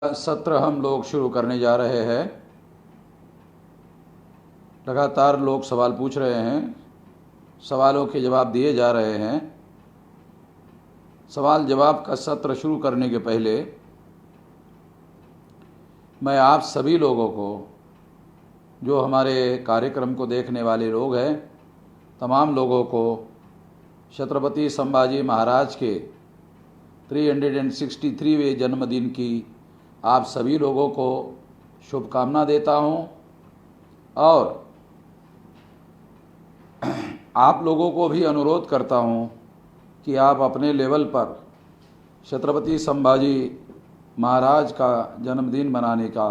सत्र हम लोग शुरू करने जा रहे हैं। लगातार लोग सवाल पूछ रहे हैं, सवालों के जवाब दिए जा रहे हैं। सवाल जवाब का सत्र शुरू करने के पहले मैं आप सभी लोगों को, जो हमारे कार्यक्रम को देखने वाले लोग हैं, तमाम लोगों को छत्रपति संभाजी महाराज के 363वें जन्मदिन की आप सभी लोगों को शुभकामना देता हूं और आप लोगों को भी अनुरोध करता हूं कि आप अपने लेवल पर छत्रपति संभाजी महाराज का जन्मदिन मनाने का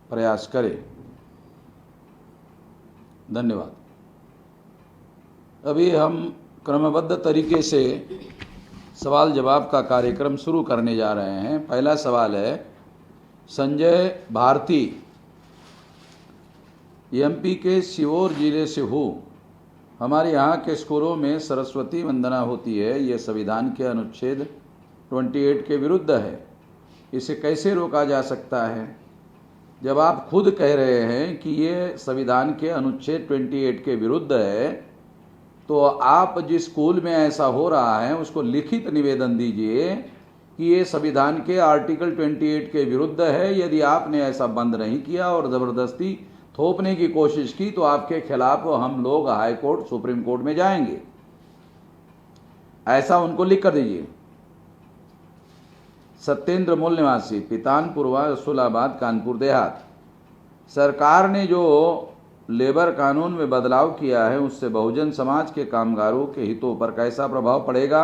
प्रयास करें। धन्यवाद। अभी हम क्रमबद्ध तरीके से सवाल जवाब का कार्यक्रम शुरू करने जा रहे हैं। पहला सवाल है, संजय भारती एमपी के सीहोर जिले से हूँ। हमारे यहाँ के स्कूलों में सरस्वती वंदना होती है। ये संविधान के अनुच्छेद 28 के विरुद्ध है। इसे कैसे रोका जा सकता है? जब आप खुद कह रहे हैं कि ये संविधान के अनुच्छेद 28 के विरुद्ध है, तो आप जिस स्कूल में ऐसा हो रहा है उसको लिखित निवेदन दीजिए कि ये संविधान के आर्टिकल 28 के विरुद्ध है। यदि आपने ऐसा बंद नहीं किया और ज़बरदस्ती थोपने की कोशिश की तो आपके खिलाफ हम लोग हाई कोर्ट, सुप्रीम कोर्ट में जाएंगे। ऐसा उनको लिख कर दीजिए। सत्येंद्र मूल निवासी, पितानपुरवा, रसूलाबाद, कानपुर देहात। सरकार ने जो लेबर कानून में बदलाव किया है उससे बहुजन समाज के कामगारों के हितों पर कैसा प्रभाव पड़ेगा?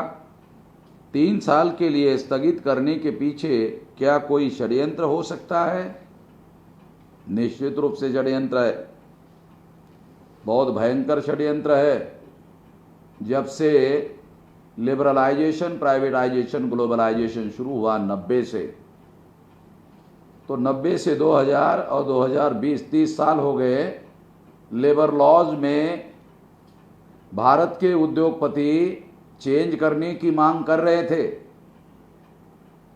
3 साल के लिए स्थगित करने के पीछे क्या कोई षड्यंत्र हो सकता है? निश्चित रूप से षड्यंत्र है, बहुत भयंकर षड्यंत्र है। जब से लिबरलाइजेशन, प्राइवेटाइजेशन, ग्लोबलाइजेशन शुरू हुआ 90 से, तो 90 से 2000 और 2020 30 साल हो गए। लेबर लॉज में भारत के उद्योगपति चेंज करने की मांग कर रहे थे,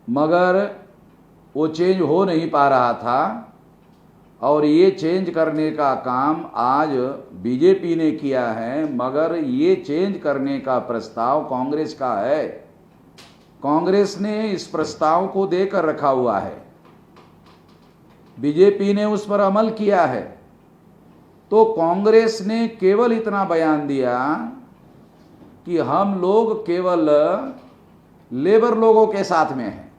मगर वो चेंज हो नहीं पा रहा था। और ये चेंज करने का काम आज बीजेपी ने किया है, मगर ये चेंज करने का प्रस्ताव कांग्रेस का है। कांग्रेस ने इस प्रस्ताव को देकर रखा हुआ है, बीजेपी ने उस पर अमल किया है। तो कांग्रेस ने केवल इतना बयान दिया कि हम लोग केवल लेबर लोगों के साथ में हैं,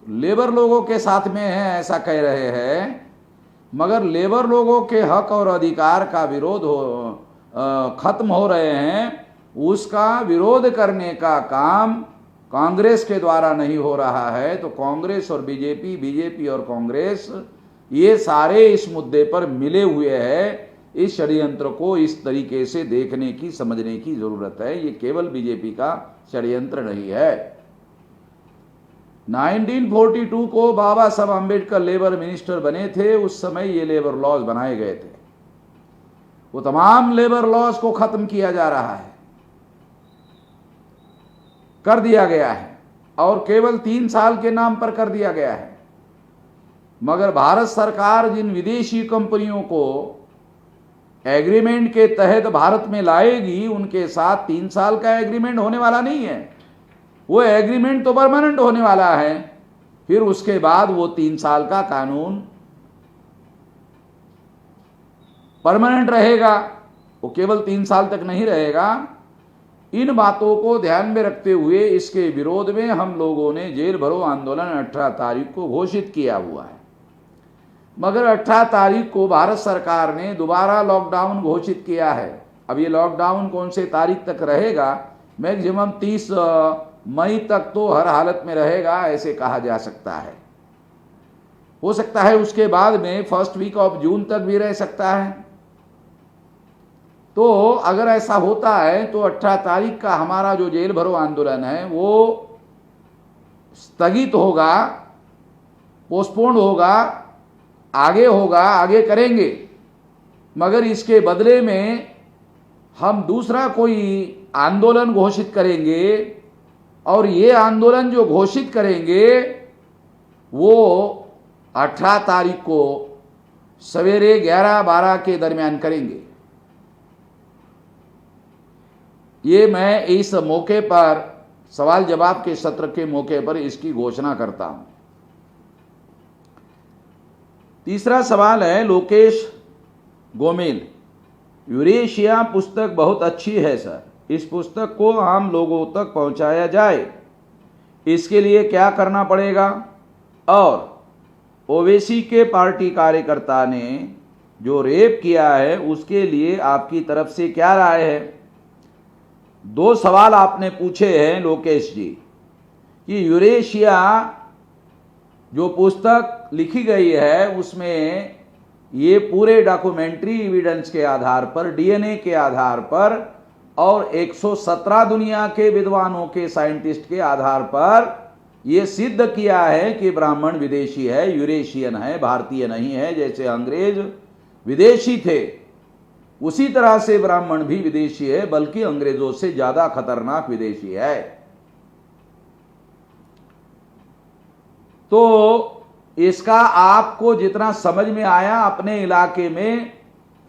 लेबर लोगों के साथ में हैं, ऐसा कह रहे हैं। मगर लेबर लोगों के हक और अधिकार का विरोध खत्म हो रहे हैं, उसका विरोध करने का काम कांग्रेस के द्वारा नहीं हो रहा है। तो कांग्रेस और बीजेपी, बीजेपी और कांग्रेस, ये सारे इस मुद्दे पर मिले हुए हैं। इस षड्यंत्र को इस तरीके से देखने की, समझने की जरूरत है। ये केवल बीजेपी का षड्यंत्र नहीं है। 1942 को बाबा साहब अम्बेडकर लेबर मिनिस्टर बने थे, उस समय ये लेबर लॉज बनाए गए थे। वो तमाम लेबर लॉज को खत्म किया जा रहा है, कर दिया गया है, और केवल 3 साल के नाम पर कर दिया गया है। मगर भारत सरकार जिन विदेशी कंपनियों को एग्रीमेंट के तहत भारत में लाएगी, उनके साथ 3 साल का एग्रीमेंट होने वाला नहीं है। वो एग्रीमेंट तो परमानेंट होने वाला है। फिर उसके बाद वो 3 साल का कानून परमानेंट रहेगा, वो केवल 3 साल तक नहीं रहेगा। इन बातों को ध्यान में रखते हुए इसके विरोध में हम लोगों ने जेल भरो आंदोलन 18 तारीख को घोषित किया हुआ है। मगर 18 तारीख को भारत सरकार ने दोबारा लॉकडाउन घोषित किया है। अब ये लॉकडाउन कौन से तारीख तक रहेगा? मैक्सिमम 30 मई तक तो हर हालत में रहेगा, ऐसे कहा जा सकता है। हो सकता है उसके बाद में फर्स्ट वीक ऑफ जून तक भी रह सकता है। तो अगर ऐसा होता है तो 18 तारीख का हमारा जो जेल भरो आंदोलन है वो स्थगित होगा, पोस्टपोन्ड होगा, आगे होगा, आगे करेंगे। मगर इसके बदले में हम दूसरा कोई आंदोलन घोषित करेंगे और ये आंदोलन जो घोषित करेंगे वो 18 तारीख को सवेरे 11-12 के दरमियान करेंगे। ये मैं इस मौके पर सवाल जवाब के सत्र के मौके पर इसकी घोषणा करता हूं। तीसरा सवाल है लोकेश गोमेल, यूरेशिया पुस्तक बहुत अच्छी है सर, इस पुस्तक को आम लोगों तक पहुंचाया जाए, इसके लिए क्या करना पड़ेगा? और ओवैसी के पार्टी कार्यकर्ता ने जो रेप किया है उसके लिए आपकी तरफ से क्या राय है? 2 सवाल आपने पूछे हैं लोकेश जी कि यूरेशिया जो पुस्तक लिखी गई है उसमें ये पूरे डॉक्यूमेंट्री एविडेंस के आधार पर, डीएनए के आधार पर और 117 दुनिया के विद्वानों के साइंटिस्ट के आधार पर ये सिद्ध किया है कि ब्राह्मण विदेशी है, यूरेशियन है, भारतीय नहीं है। जैसे अंग्रेज विदेशी थे उसी तरह से ब्राह्मण भी विदेशी है, बल्कि अंग्रेजों से ज्यादा खतरनाक विदेशी है। तो इसका आपको जितना समझ में आया अपने इलाके में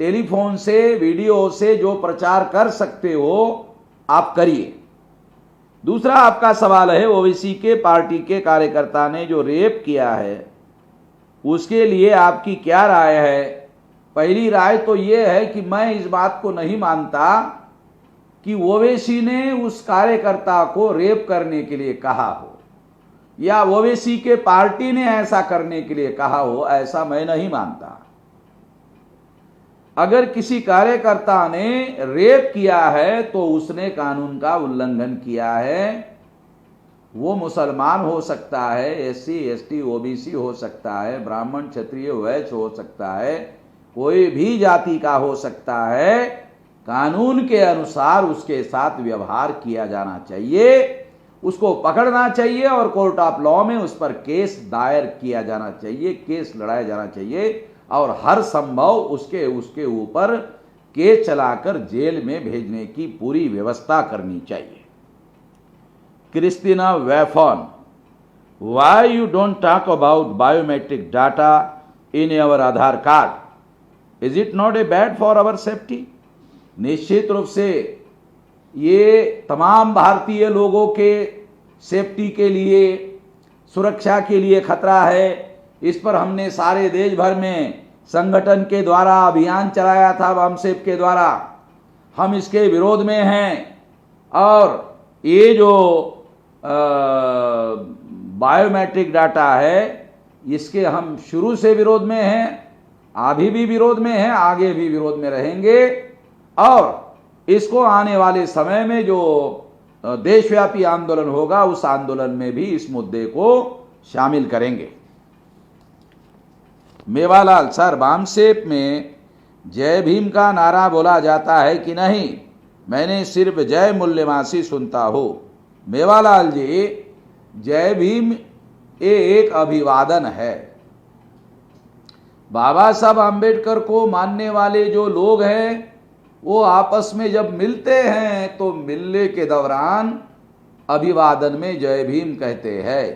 टेलीफोन से, वीडियो से जो प्रचार कर सकते हो आप करिए। दूसरा आपका सवाल है ओवैसी के पार्टी के कार्यकर्ता ने जो रेप किया है उसके लिए आपकी क्या राय है? पहली राय तो यह है कि मैं इस बात को नहीं मानता कि ओवैसी ने उस कार्यकर्ता को रेप करने के लिए कहा हो या ओवैसी के पार्टी ने ऐसा करने के लिए कहा हो, ऐसा मैं नहीं मानता। अगर किसी कार्यकर्ता ने रेप किया है तो उसने कानून का उल्लंघन किया है। वो मुसलमान हो सकता है, एससी, एसटी, ओबीसी हो सकता है, ब्राह्मण, क्षत्रिय, वैश्य हो सकता है, कोई भी जाति का हो सकता है। कानून के अनुसार उसके साथ व्यवहार किया जाना चाहिए, उसको पकड़ना चाहिए और कोर्ट ऑफ लॉ में उस पर केस दायर किया जाना चाहिए, केस लड़ाया जाना चाहिए और हर संभव उसके ऊपर केस चलाकर जेल में भेजने की पूरी व्यवस्था करनी चाहिए। क्रिस्टीना वेफॉन, why you don't talk about biometric data in your Aadhaar card? Is it not a bad for our safety? निश्चित रूप से ये तमाम भारतीय लोगों के सेफ्टी के लिए, सुरक्षा के लिए खतरा है। इस पर हमने सारे देश भर में संगठन के द्वारा अभियान चलाया था, वामसेप के द्वारा। हम इसके विरोध में हैं और ये जो बायोमेट्रिक डाटा है इसके हम शुरू से विरोध में हैं, अभी भी विरोध में हैं, आगे भी विरोध में रहेंगे और इसको आने वाले समय में जो देशव्यापी आंदोलन होगा उस आंदोलन में भी इस मुद्दे को शामिल करेंगे। मेवालाल, सर वामसेप में जय भीम का नारा बोला जाता है कि नहीं? मैंने सिर्फ जय मूल्यवासी सुनता हूं। मेवालाल जी, जय भीम ये एक अभिवादन है। बाबा साहब आम्बेडकर को मानने वाले जो लोग हैं वो आपस में जब मिलते हैं तो मिलने के दौरान अभिवादन में जय भीम कहते हैं।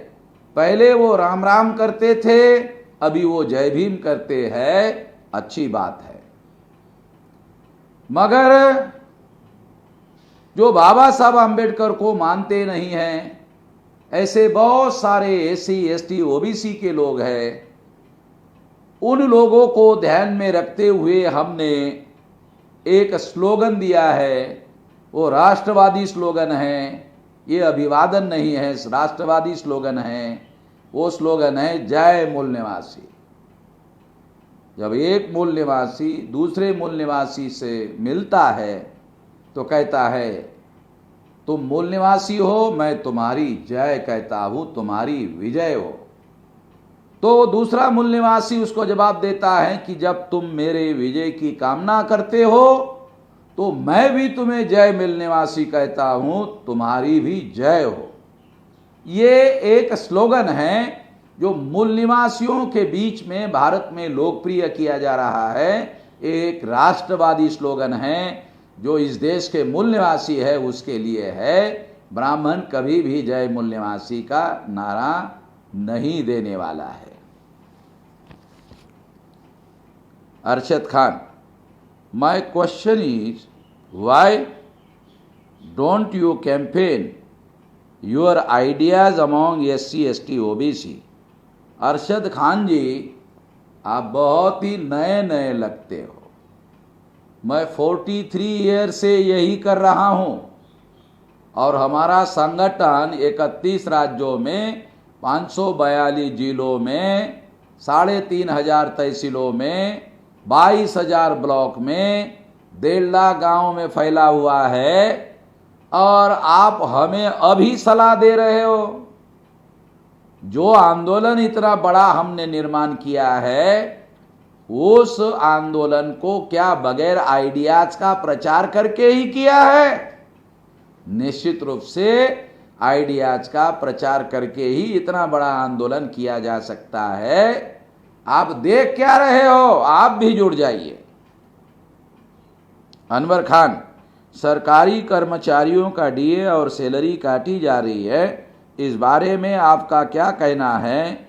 पहले वो राम राम करते थे, अभी वो जय भीम करते हैं, अच्छी बात है। मगर जो बाबा साहब आम्बेडकर को मानते नहीं हैं, ऐसे बहुत सारे एससी, एसटी, ओबीसी के लोग हैं, उन लोगों को ध्यान में रखते हुए हमने एक स्लोगन दिया है। वो राष्ट्रवादी स्लोगन है, ये अभिवादन नहीं है, राष्ट्रवादी स्लोगन है। वो स्लोगन है जय मूल निवासी। जब एक मूल निवासी दूसरे मूल निवासी से मिलता है तो कहता है तुम मूल निवासी हो, मैं तुम्हारी जय कहता हूं, तुम्हारी विजय हो। तो दूसरा मूल निवासी उसको जवाब देता है कि जब तुम मेरे विजय की कामना करते हो तो मैं भी तुम्हें जय मूल निवासी कहता हूं, तुम्हारी भी जय हो। ये एक स्लोगन है जो मूल निवासियों के बीच में भारत में लोकप्रिय किया जा रहा है। एक राष्ट्रवादी स्लोगन है जो इस देश के मूल निवासी है उसके लिए है ब्राह्मण कभी भी जय मूल निवासी का नारा नहीं देने वाला है। Arshad Khan, my question is why don't you campaign your ideas among SC ST OBC। Arshad Khan ji, आप बहुत ही नए नए लगते हो। मैं 43 ईयर से यही कर रहा हूं और हमारा संगठन 31 राज्यों में 542 जिलों में 3,500 तहसीलों में 22,000 ब्लॉक में 1.5 लाख गाँव में फैला हुआ है और आप हमें अभी सलाह दे रहे हो। जो आंदोलन इतना बड़ा हमने निर्माण किया है, उस आंदोलन को क्या बगैर आइडियाज का प्रचार करके ही किया है? निश्चित रूप से आइडियाज का प्रचार करके ही इतना बड़ा आंदोलन किया जा सकता है। आप देख क्या रहे हो? आप भी जुड़ जाइए। अनवर खान, सरकारी कर्मचारियों का DA और सैलरी काटी जा रही है, इस बारे में आपका क्या कहना है?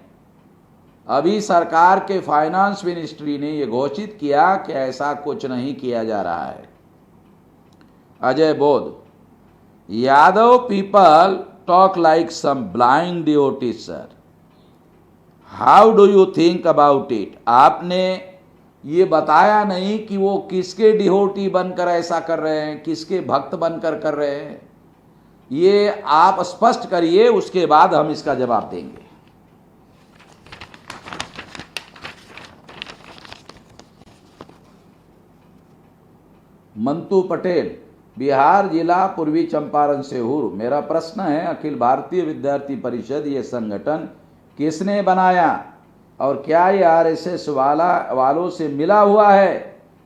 अभी सरकार के फाइनेंस मिनिस्ट्री ने यह घोषित किया कि ऐसा कुछ नहीं किया जा रहा है। Ajay Bodh, Yadav people talk like some blind devotees sir, how do you think about it. आपने ये बताया नहीं कि वो किसके डिवोटी बनकर ऐसा कर रहे हैं, किसके भक्त बनकर कर रहे हैं। ये आप स्पष्ट करिए, उसके बाद हम इसका जवाब देंगे। मंतू पटेल, बिहार जिला पूर्वी चंपारण से हूँ। मेरा प्रश्न है, अखिल भारतीय विद्यार्थी परिषद ये संगठन किसने बनाया और क्या ये RSS वालों से मिला हुआ है?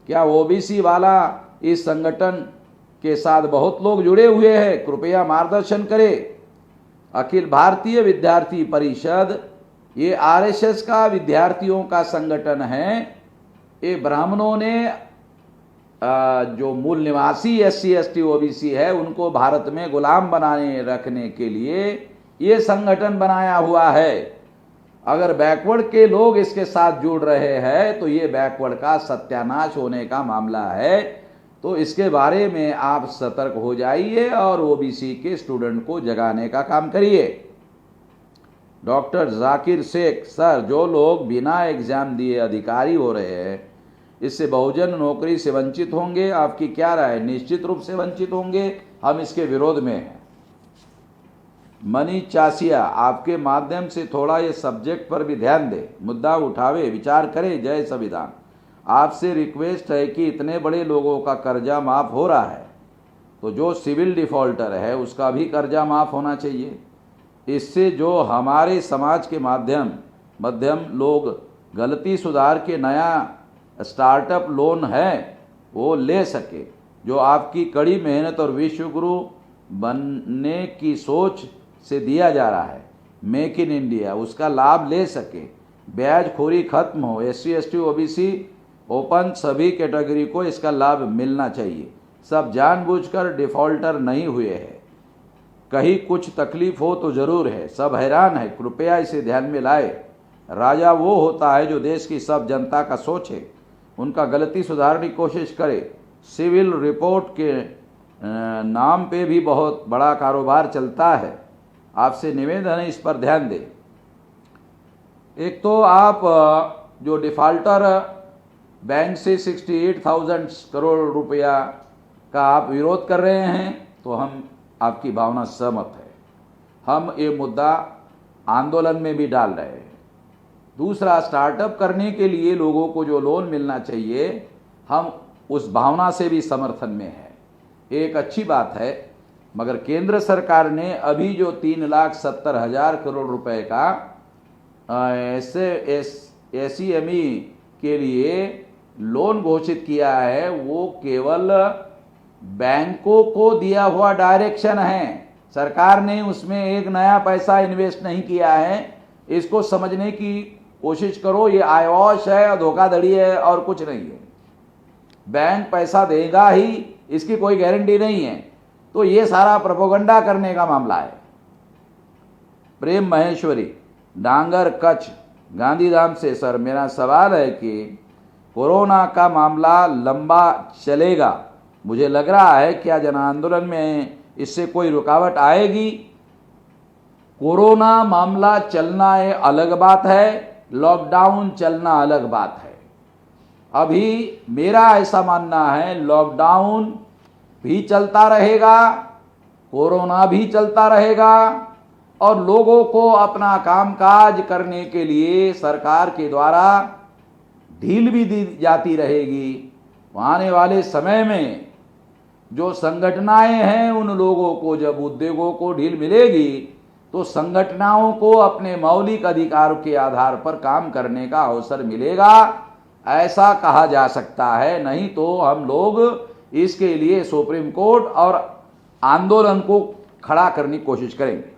क्या OBC वाला इस संगठन के साथ बहुत लोग जुड़े हुए हैं? कृपया मार्गदर्शन करें। अखिल भारतीय विद्यार्थी परिषद ये RSS का विद्यार्थियों का संगठन है। ये ब्राह्मणों ने जो मूल निवासी SC ST OBC है उनको भारत में गुलाम बनाने रखने के लिए ये संगठन बनाया हुआ है। अगर बैकवर्ड के लोग इसके साथ जुड़ रहे हैं तो ये बैकवर्ड का सत्यानाश होने का मामला है। तो इसके बारे में आप सतर्क हो जाइए और OBC के स्टूडेंट को जगाने का काम करिए। डॉक्टर जाकिर शेख, सर जो लोग बिना एग्जाम दिए अधिकारी हो रहे हैं, इससे बहुजन नौकरी से वंचित होंगे। आपकी क्या राय? निश्चित रूप से वंचित होंगे, हम इसके विरोध में हैं। मनीष चासिया, आपके माध्यम से थोड़ा ये सब्जेक्ट पर भी ध्यान दे, मुद्दा उठावे, विचार करें। जय संविधान। आपसे रिक्वेस्ट है कि इतने बड़े लोगों का कर्जा माफ हो रहा है तो जो सिविल डिफॉल्टर है उसका भी कर्जा माफ होना चाहिए। इससे जो हमारे समाज के मध्यम लोग गलती सुधार के नया स्टार्टअप लोन है वो ले सके। जो आपकी कड़ी मेहनत और विश्वगुरु बनने की सोच से दिया जा रहा है, मेक इन इंडिया, उसका लाभ ले सके। ब्याजखोरी खत्म हो, SC ST OBC ओपन सभी कैटेगरी को इसका लाभ मिलना चाहिए। सब जानबूझकर डिफॉल्टर नहीं हुए हैं, कहीं कुछ तकलीफ हो तो जरूर है, सब हैरान है, कृपया इसे ध्यान में लाए। राजा वो होता है जो देश की सब जनता का सोचे, उनका गलती सुधारने की कोशिश करे। सिविल रिपोर्ट के नाम पे भी बहुत बड़ा कारोबार चलता है। आपसे निवेदन है इस पर ध्यान दें। एक तो आप जो डिफॉल्टर बैंक से 68,000 करोड़ रुपया का आप विरोध कर रहे हैं तो हम आपकी भावना सहमत है। हम ये मुद्दा आंदोलन में भी डाल रहे हैं। दूसरा, स्टार्टअप करने के लिए लोगों को जो लोन मिलना चाहिए, हम उस भावना से भी समर्थन में है। एक अच्छी बात है, मगर केंद्र सरकार ने अभी जो 3,70,000 करोड़ रुपए का SEME के लिए लोन घोषित किया है, वो केवल बैंकों को दिया हुआ डायरेक्शन है। सरकार ने उसमें एक नया पैसा इन्वेस्ट नहीं किया है। इसको समझने की कोशिश करो, ये आयवॉश है, धोखाधड़ी है और कुछ नहीं है। बैंक पैसा देगा ही, इसकी कोई गारंटी नहीं है। तो ये सारा प्रोपेगेंडा करने का मामला है। प्रेम महेश्वरी, डांगर, कच्छ, गांधीधाम से, सर मेरा सवाल है कि कोरोना का मामला लंबा चलेगा, मुझे लग रहा है क्या जन आंदोलन में इससे कोई रुकावट आएगी? कोरोना मामला चलना ये अलग बात है, लॉकडाउन चलना अलग बात है। अभी मेरा ऐसा मानना है लॉकडाउन भी चलता रहेगा, कोरोना भी चलता रहेगा, और लोगों को अपना कामकाज करने के लिए सरकार के द्वारा ढील भी दी जाती रहेगी। आने वाले समय में जो संगठनाएं हैं उन लोगों को जब उद्योगों को ढील मिलेगी तो संगठनाओं को अपने मौलिक अधिकारों के आधार पर काम करने का अवसर मिलेगा, ऐसा कहा जा सकता है। नहीं तो हम लोग इसके लिए सुप्रीम कोर्ट और आंदोलन को खड़ा करने की कोशिश करेंगे।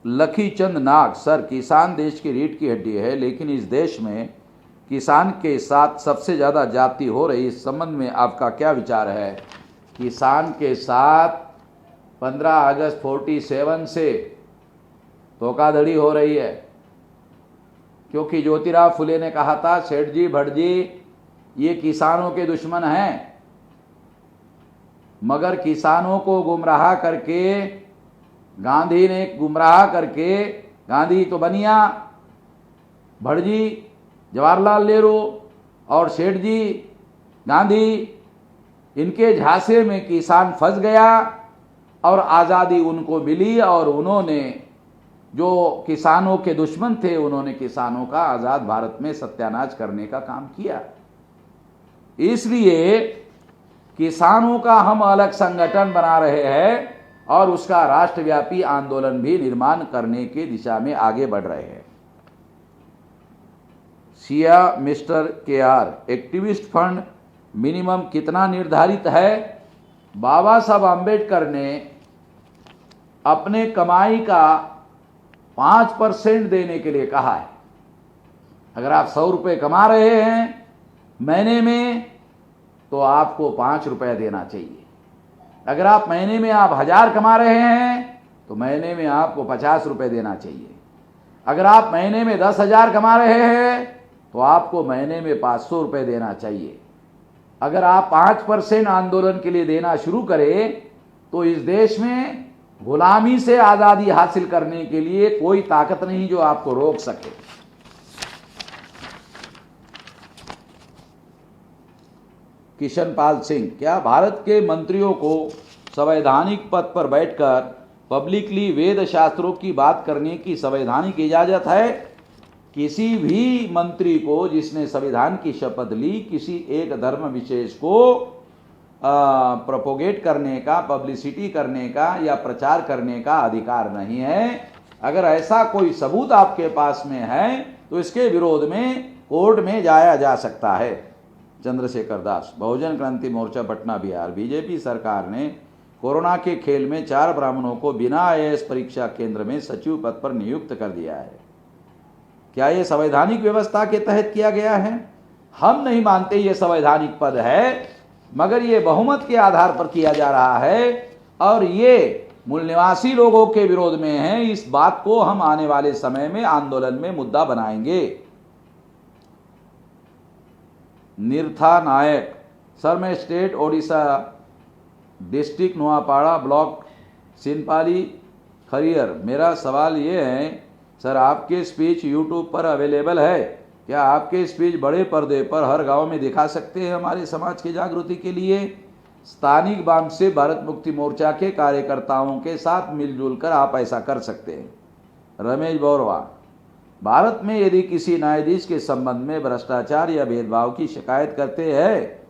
लखी चंद नाग, सर किसान देश की रीढ़ की हड्डी है, लेकिन इस देश में किसान के साथ सबसे ज़्यादा जाति हो रही, इस संबंध में आपका क्या विचार है? किसान के साथ 15 अगस्त 47 से धोखाधड़ी हो रही है, क्योंकि ज्योतिराव फुले ने कहा था सेठ जी भट्ट जी ये किसानों के दुश्मन हैं, मगर किसानों को गुमराह करके गांधी ने गुमराह करके, गांधी तो बनिया, भट्ट जी जवाहरलाल नेहरू और सेठ जी गांधी, इनके झांसे में किसान फंस गया और आज़ादी उनको मिली, और उन्होंने जो किसानों के दुश्मन थे उन्होंने किसानों का आज़ाद भारत में सत्यानाश करने का काम किया। इसलिए किसानों का हम अलग संगठन बना रहे हैं और उसका राष्ट्रव्यापी आंदोलन भी निर्माण करने की दिशा में आगे बढ़ रहे हैं। Siya mister KR, activist fund minimum कितना निर्धारित है? बाबा साहब आम्बेडकर ने अपने कमाई का 5% देने के लिए कहा है। अगर आप 100 रुपये कमा रहे हैं महीने में तो आपको 5 रुपये देना चाहिए। अगर आप महीने में आप 1000 कमा रहे हैं तो महीने में आपको 50 रुपये देना चाहिए। अगर आप महीने में 10,000 कमा रहे हैं तो आपको महीने में 500 रुपये देना चाहिए। अगर आप 5% आंदोलन के लिए देना शुरू करें तो इस देश में गुलामी से आज़ादी हासिल करने के लिए कोई ताकत नहीं जो आपको रोक सके। किशन पाल सिंह, क्या भारत के मंत्रियों को संवैधानिक पद पर बैठकर पब्लिकली वेद शास्त्रों की बात करने की संवैधानिक इजाजत है? किसी भी मंत्री को जिसने संविधान की शपथ ली किसी एक धर्म विशेष को प्रोपोगेट करने का, पब्लिसिटी करने का या प्रचार करने का अधिकार नहीं है। अगर ऐसा कोई सबूत आपके पास में है तो इसके विरोध में कोर्ट में जाया जा सकता है। चंद्रशेखर दास, बहुजन क्रांति मोर्चा पटना बिहार, बीजेपी सरकार ने कोरोना के खेल में 4 ब्राह्मणों को बिना IAS परीक्षा केंद्र में सचिव पद पर नियुक्त कर दिया है। क्या ये संवैधानिक व्यवस्था के तहत किया गया है? हम नहीं मानते ये संवैधानिक पद है, मगर ये बहुमत के आधार पर किया जा रहा है और ये मूल निवासी लोगों के विरोध में है। इस बात को हम आने वाले समय में आंदोलन में मुद्दा बनाएंगे। निर्था नायक, सर मैं state Odisha district Nuapada block Sinapali Khariar, मेरा सवाल ये है सर आपके स्पीच यूट्यूब पर अवेलेबल है, क्या आपके स्पीच बड़े पर्दे पर हर गांव में दिखा सकते हैं हमारे समाज की जागृति के लिए? स्थानिक बाम से भारत मुक्ति मोर्चा के कार्यकर्ताओं के साथ मिलजुल कर आप ऐसा कर सकते हैं। रमेश बोरवा, भारत में यदि किसी न्यायाधीश के संबंध में भ्रष्टाचार या भेदभाव की शिकायत करते हैं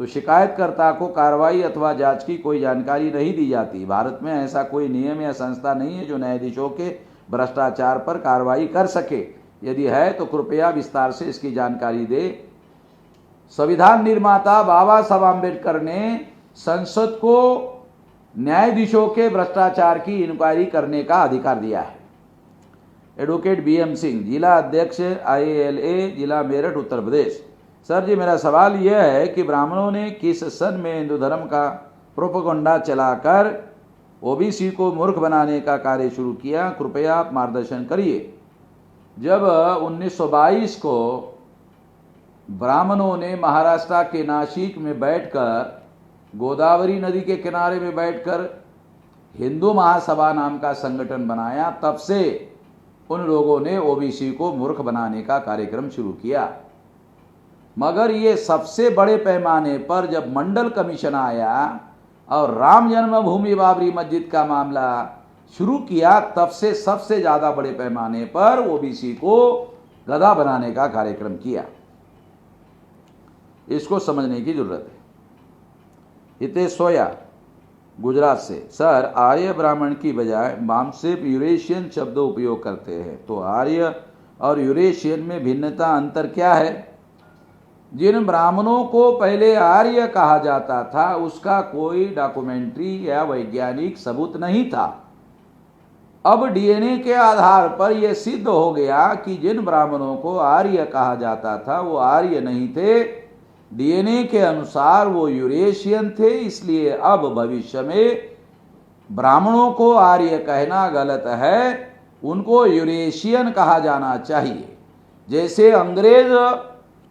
तो शिकायतकर्ता को कार्रवाई अथवा जांच की कोई जानकारी नहीं दी जाती। भारत में ऐसा कोई नियम या संस्था नहीं है जो न्यायाधीशों के भ्रष्टाचार पर कार्रवाई कर सके। यदि है तो कृपया विस्तार से इसकी जानकारी दे। संविधान निर्माता बाबा साहब आम्बेडकर ने संसद को न्यायाधीशों के भ्रष्टाचार की इंक्वायरी करने का अधिकार दिया है। एडवोकेट BM सिंह, जिला अध्यक्ष IALA जिला मेरठ उत्तर प्रदेश, सर जी, मेरा सवाल यह है कि ब्राह्मणों ने किस सन में हिंदू धर्म का प्रोपेगेंडा चलाकर ओबीसी को मूर्ख बनाने का कार्य शुरू किया? कृपया आप मार्गदर्शन करिए। जब 1922 को ब्राह्मणों ने महाराष्ट्र के नासिक में बैठकर, गोदावरी नदी के किनारे में बैठकर हिंदू महासभा नाम का संगठन बनाया, तब से उन लोगों ने ओबीसी को मूर्ख बनाने का कार्यक्रम शुरू किया। मगर ये सबसे बड़े पैमाने पर जब मंडल कमीशन आया और राम जन्मभूमि बाबरी मस्जिद का मामला शुरू किया, तब से सबसे ज्यादा बड़े पैमाने पर ओबीसी को गधा बनाने का कार्यक्रम किया। इसको समझने की जरूरत है। हितेश सोया गुजरात से, सर आर्य ब्राह्मण की बजाय माम सिर्फ यूरेशियन शब्द उपयोग करते हैं, तो आर्य और यूरेशियन में भिन्नता अंतर क्या है? जिन ब्राह्मणों को पहले आर्य कहा जाता था उसका कोई डॉक्यूमेंट्री या वैज्ञानिक सबूत नहीं था। अब डीएनए के आधार पर यह सिद्ध हो गया कि जिन ब्राह्मणों को आर्य कहा जाता था वो आर्य नहीं थे, डीएनए के अनुसार वो यूरेशियन थे। इसलिए अब भविष्य में ब्राह्मणों को आर्य कहना गलत है, उनको यूरेशियन कहा जाना चाहिए। जैसे अंग्रेज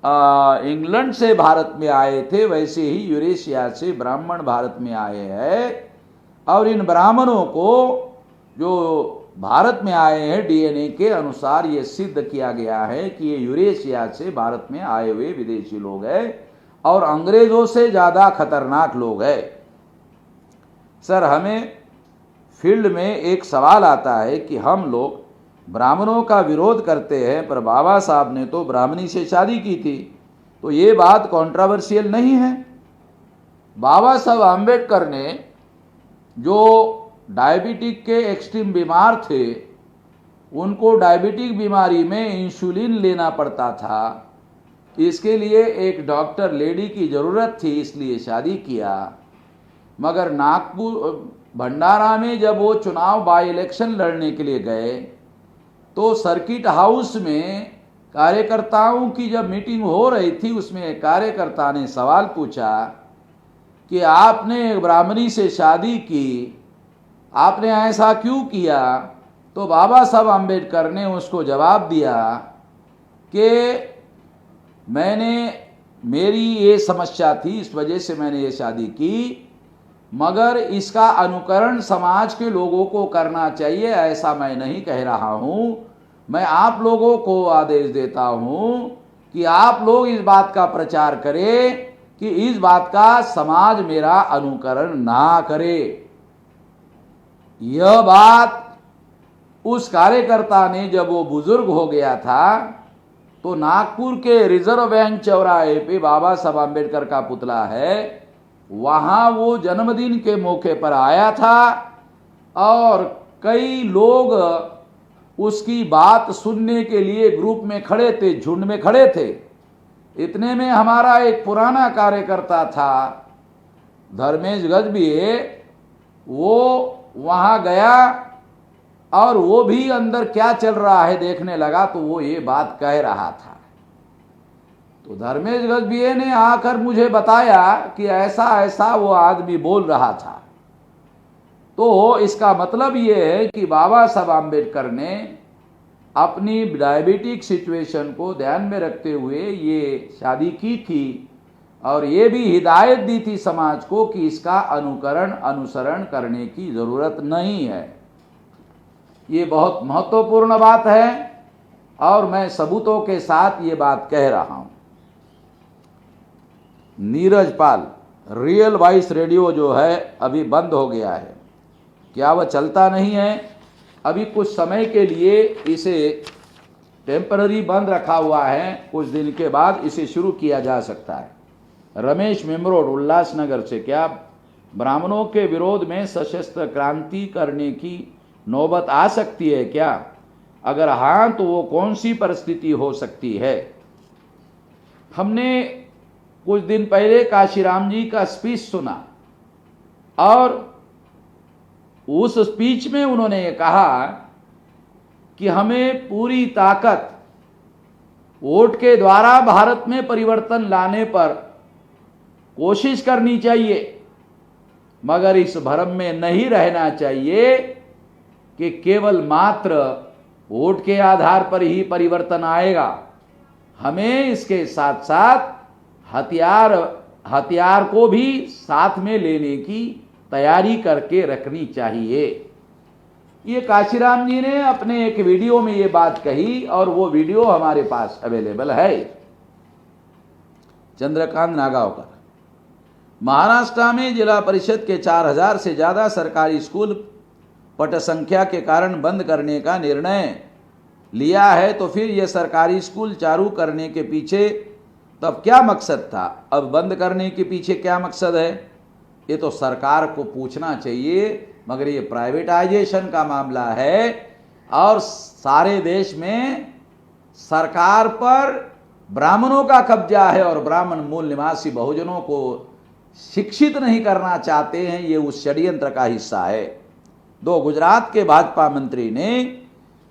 इंग्लैंड से भारत में आए थे, वैसे ही यूरेशिया से ब्राह्मण भारत में आए हैं। और इन ब्राह्मणों को जो भारत में आए हैं, डीएनए के अनुसार ये सिद्ध किया गया है कि ये यूरेशिया से भारत में आए हुए विदेशी लोग हैं और अंग्रेजों से ज्यादा खतरनाक लोग हैं। सर, हमें फील्ड में एक सवाल आता है कि हम लोग ब्राह्मणों का विरोध करते हैं, पर बाबा साहब ने तो ब्राह्मणी से शादी की थी, तो ये बात कंट्रोवर्शियल नहीं है। बाबा साहब आम्बेडकर ने जो डायबिटिक के एक्सट्रीम बीमार थे, उनको डायबिटिक बीमारी में इंसुलिन लेना पड़ता था, इसके लिए एक डॉक्टर लेडी की ज़रूरत थी, इसलिए शादी किया। मगर नागपुर भंडारा में जब वो चुनाव बाई इलेक्शन लड़ने के लिए गए तो सर्किट हाउस में कार्यकर्ताओं की जब मीटिंग हो रही थी, उसमें कार्यकर्ता ने सवाल पूछा कि आपने ब्राह्मणी से शादी की, आपने ऐसा क्यों किया? तो बाबा साहब आम्बेडकर ने उसको जवाब दिया कि मेरी ये समस्या थी, इस वजह से मैंने ये शादी की, मगर इसका अनुकरण समाज के लोगों को करना चाहिए, ऐसा मैं नहीं कह रहा हूं। मैं आप लोगों को आदेश देता हूं कि आप लोग इस बात का प्रचार करें कि इस बात का समाज मेरा अनुकरण ना करे। यह बात उस कार्यकर्ता ने, जब वो बुजुर्ग हो गया था, तो नागपुर के रिजर्व बैंक चौराहे पे बाबा साहब आम्बेडकर का पुतला है, वहां वो जन्मदिन के मौके पर आया था और कई लोग उसकी बात सुनने के लिए ग्रुप में खड़े थे, झुंड में खड़े थे। इतने में हमारा एक पुराना कार्यकर्ता था धर्मेश गजबीये, वो वहां गया और वो भी अंदर क्या चल रहा है देखने लगा, तो वो ये बात कह रहा था। तो धर्मेश गजबीये ने आकर मुझे बताया कि ऐसा ऐसा वो आदमी बोल रहा था। तो इसका मतलब ये है कि बाबा साहब आम्बेडकर ने अपनी डायबिटिक सिचुएशन को ध्यान में रखते हुए ये शादी की थी और ये भी हिदायत दी थी समाज को कि इसका अनुसरण करने की जरूरत नहीं है। ये बहुत महत्वपूर्ण बात है और मैं सबूतों के साथ ये बात कह रहा हूं। नीरज पाल, रियल वॉइस रेडियो जो है अभी बंद हो गया है, क्या वह चलता नहीं है? अभी कुछ समय के लिए इसे टेम्पररी बंद रखा हुआ है, कुछ दिन के बाद इसे शुरू किया जा सकता है। रमेश मेमरोड उल्लासनगर से, क्या ब्राह्मणों के विरोध में सशस्त्र क्रांति करने की नौबत आ सकती है क्या? अगर हाँ, तो वो कौन सी परिस्थिति हो सकती है? हमने कुछ दिन पहले काशीराम जी का स्पीच सुना और उस स्पीच में उन्होंने कहा कि हमें पूरी ताकत वोट के द्वारा भारत में परिवर्तन लाने पर कोशिश करनी चाहिए, मगर इस भ्रम में नहीं रहना चाहिए कि केवल मात्र वोट के आधार पर ही परिवर्तन आएगा। हमें इसके साथ साथ हथियार को भी साथ में लेने की तैयारी करके रखनी चाहिए। ये काशीराम जी ने अपने एक वीडियो में ये बात कही और वो वीडियो हमारे पास अवेलेबल है। चंद्रकांत नागावकर। महाराष्ट्र में जिला परिषद के 4000 से ज्यादा सरकारी स्कूल पट संख्या के कारण बंद करने का निर्णय लिया है, तो फिर यह सरकारी स्कूल चालू करने के पीछे तब क्या मकसद था? अब बंद करने के पीछे क्या मकसद है, ये तो सरकार को पूछना चाहिए। मगर ये प्राइवेटाइजेशन का मामला है और सारे देश में सरकार पर ब्राह्मणों का कब्जा है और ब्राह्मण मूल निवासी बहुजनों को शिक्षित नहीं करना चाहते हैं। ये उस षड्यंत्र का हिस्सा है। गुजरात के भाजपा मंत्री ने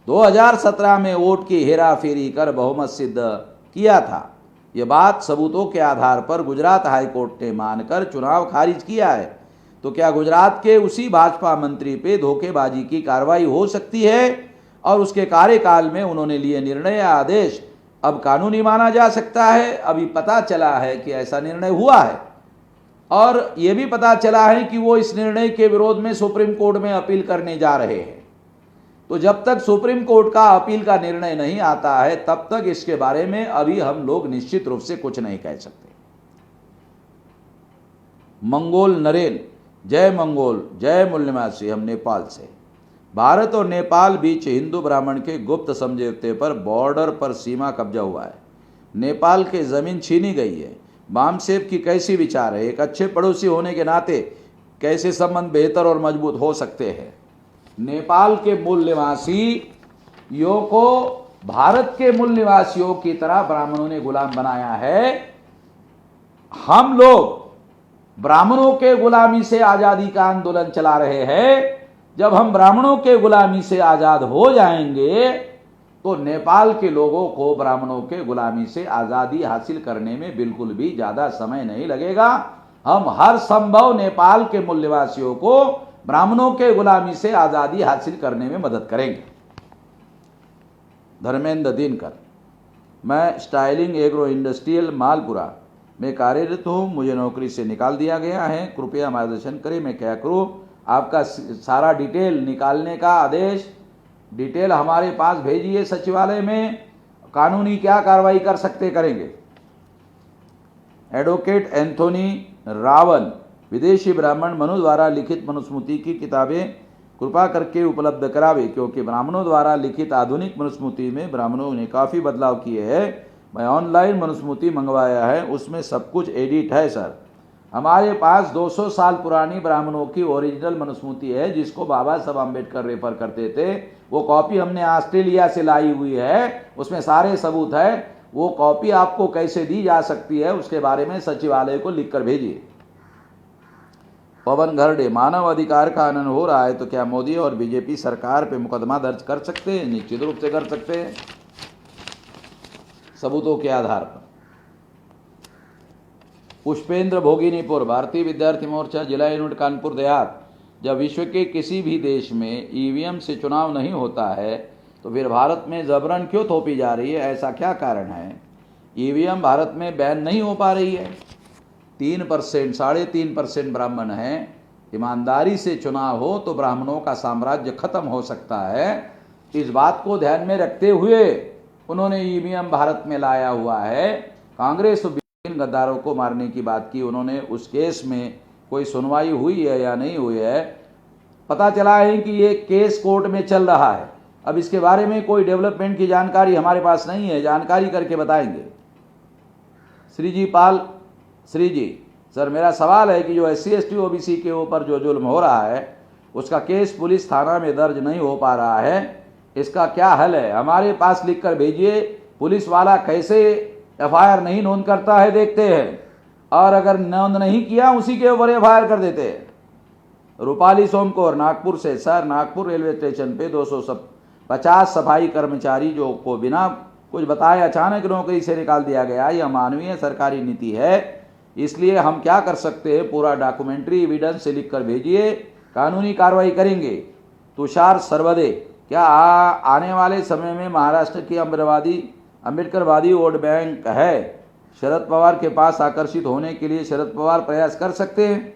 2017 में वोट की हेराफेरी कर बहुमत सिद्ध किया था। यह बात सबूतों के आधार पर गुजरात हाईकोर्ट ने मानकर चुनाव खारिज किया है। तो क्या गुजरात के उसी भाजपा मंत्री पे धोखेबाजी की कार्रवाई हो सकती है और उसके कार्यकाल में उन्होंने लिए निर्णय या आदेश अब कानूनी माना जा सकता है? अभी पता चला है कि ऐसा निर्णय हुआ है और यह भी पता चला है कि वो इस निर्णय के विरोध में सुप्रीम कोर्ट में अपील करने जा रहे हैं। तो जब तक सुप्रीम कोर्ट का अपील का निर्णय नहीं आता है तब तक इसके बारे में अभी हम लोग निश्चित रूप से कुछ नहीं कह सकते। मंगोल नरेन। जय मंगोल, जय मूल निवासी। हम नेपाल से। भारत और नेपाल बीच हिंदू ब्राह्मण के गुप्त समझौते पर बॉर्डर पर सीमा कब्जा हुआ है। नेपाल की जमीन छीनी गई है। बामसेब की कैसी विचार है? एक अच्छे पड़ोसी होने के नाते कैसे संबंध बेहतर और मजबूत हो सकते हैं? नेपाल के मूल निवासियों को भारत के मूल निवासियों की तरह ब्राह्मणों ने गुलाम बनाया है। हम लोग ब्राह्मणों के गुलामी से आजादी का आंदोलन चला रहे हैं। जब हम ब्राह्मणों के गुलामी से आजाद हो जाएंगे तो नेपाल के लोगों को ब्राह्मणों के गुलामी से आजादी हासिल करने में बिल्कुल भी ज्यादा समय नहीं लगेगा। हम हर संभव नेपाल के मूल निवासियों को ब्राह्मणों के गुलामी से आजादी हासिल करने में मदद करेंगे। धर्मेंद्र दिनकर। मैं स्टाइलिंग एग्रो इंडस्ट्रियल मालपुरा में कार्यरत हूँ। मुझे नौकरी से निकाल दिया गया है। कृपया मार्गदर्शन करें, मैं क्या करूँ? आपका सारा डिटेल निकालने का आदेश डिटेल हमारे पास भेजिए सचिवालय में। कानूनी क्या कार्रवाई कर सकते करेंगे। Advocate Anthony Rawal. विदेशी ब्राह्मण मनु द्वारा लिखित मनुस्मृति की किताबें कृपा करके उपलब्ध करावे, क्योंकि ब्राह्मणों द्वारा लिखित आधुनिक मनुस्मृति में ब्राह्मणों ने काफ़ी बदलाव किए हैं। मैं ऑनलाइन मनुस्मृति मंगवाया है, उसमें सब कुछ एडिट है सर। हमारे पास 200 साल पुरानी ब्राह्मणों की ओरिजिनल मनुस्मृति है जिसको बाबा साहब अम्बेडकर रेफर करते थे। वो कॉपी हमने ऑस्ट्रेलिया से लाई हुई है, उसमें सारे सबूत है। वो कॉपी आपको कैसे दी जा सकती है उसके बारे में सचिवालय को लिखकर भेजिए। पवन घरडे। मानव अधिकार का हनन हो रहा है तो क्या मोदी और बीजेपी सरकार पे मुकदमा दर्ज कर सकते हैं? निश्चित रूप से कर सकते हैं, सबूतों के आधार पर। पुष्पेंद्र भोगिनीपुर। भारतीय विद्यार्थी मोर्चा, जिला यूनिट कानपुर देहात। जब विश्व के किसी भी देश में ईवीएम से चुनाव नहीं होता है तो फिर भारत में जबरन क्यों थोपी जा रही है? ऐसा क्या कारण है? ईवीएम भारत में बैन नहीं हो पा रही है। 3%, 3.5% ब्राह्मण हैं। ईमानदारी से चुनाव हो तो ब्राह्मणों का साम्राज्य खत्म हो सकता है। इस बात को ध्यान में रखते हुए उन्होंने ईवीएम भारत में लाया हुआ है। कांग्रेस गद्दारों को मारने की बात की उन्होंने। उस केस में कोई सुनवाई हुई है या नहीं हुई है? पता चला है कि ये केस कोर्ट में चल रहा है। अब इसके बारे में कोई डेवलपमेंट की जानकारी हमारे पास नहीं है, जानकारी करके बताएंगे। श्रीजी पाल। श्रीजी सर, मेरा सवाल है कि जो SC ST OBC के ऊपर जो जुल्म हो रहा है उसका केस पुलिस थाना में दर्ज नहीं हो पा रहा है, इसका क्या हल है? हमारे पास लिखकर भेजिए। पुलिस वाला कैसे FIR नहीं नोंद करता है देखते हैं, और अगर नोंद नहीं किया उसी के ऊपर FIR कर देते हैं। रूपाली सोमकोर नागपुर से। सर, नागपुर रेलवे स्टेशन पे 250 सफाई कर्मचारी जो को बिना कुछ बताए अचानक नौकरी से निकाल दिया गया, यह मानवीय सरकारी नीति है। इसलिए हम क्या कर सकते हैं, पूरा डॉक्यूमेंट्री एविडेंस से लिख कर भेजिए, कानूनी कार्रवाई करेंगे। तुषार सरवदे, क्या आने वाले समय में महाराष्ट्र की अम्बेडकरवादी वोट बैंक है, शरद पवार के पास आकर्षित होने के लिए शरद पवार प्रयास कर सकते हैं?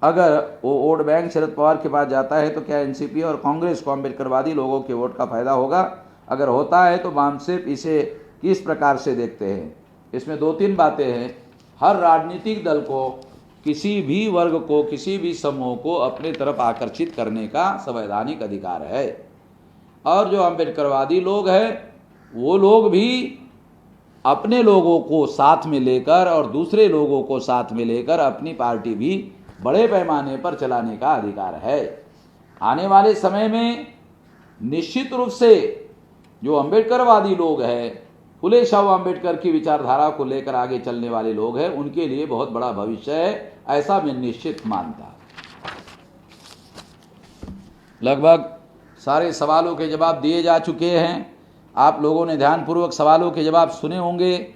अगर वो वोट बैंक शरद पवार के पास जाता है तो क्या एनसीपी और कांग्रेस को अम्बेडकरवादी लोगों के वोट का फायदा होगा? अगर होता है तो बामसेफ इसे किस प्रकार से देखते हैं? इसमें 2-3 बातें हैं। हर राजनीतिक दल को, किसी भी वर्ग को, किसी भी समूह को अपने तरफ आकर्षित करने का संवैधानिक अधिकार है। और जो अम्बेडकरवादी लोग हैं वो लोग भी अपने लोगों को साथ में लेकर और दूसरे लोगों को साथ में लेकर अपनी पार्टी भी बड़े पैमाने पर चलाने का अधिकार है। आने वाले समय में निश्चित रूप से जो अम्बेडकरवादी लोग हैं, फुले शाह अम्बेडकर की विचारधारा को लेकर आगे चलने वाले लोग हैं, उनके लिए बहुत बड़ा भविष्य है, ऐसा मैं निश्चित मानता। लगभग सारे सवालों के जवाब दिए जा चुके हैं। आप लोगों ने ध्यानपूर्वक सवालों के जवाब सुने होंगे,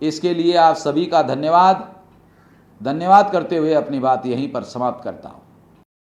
इसके लिए आप सभी का धन्यवाद करते हुए अपनी बात यहीं पर समाप्त करता हूँ।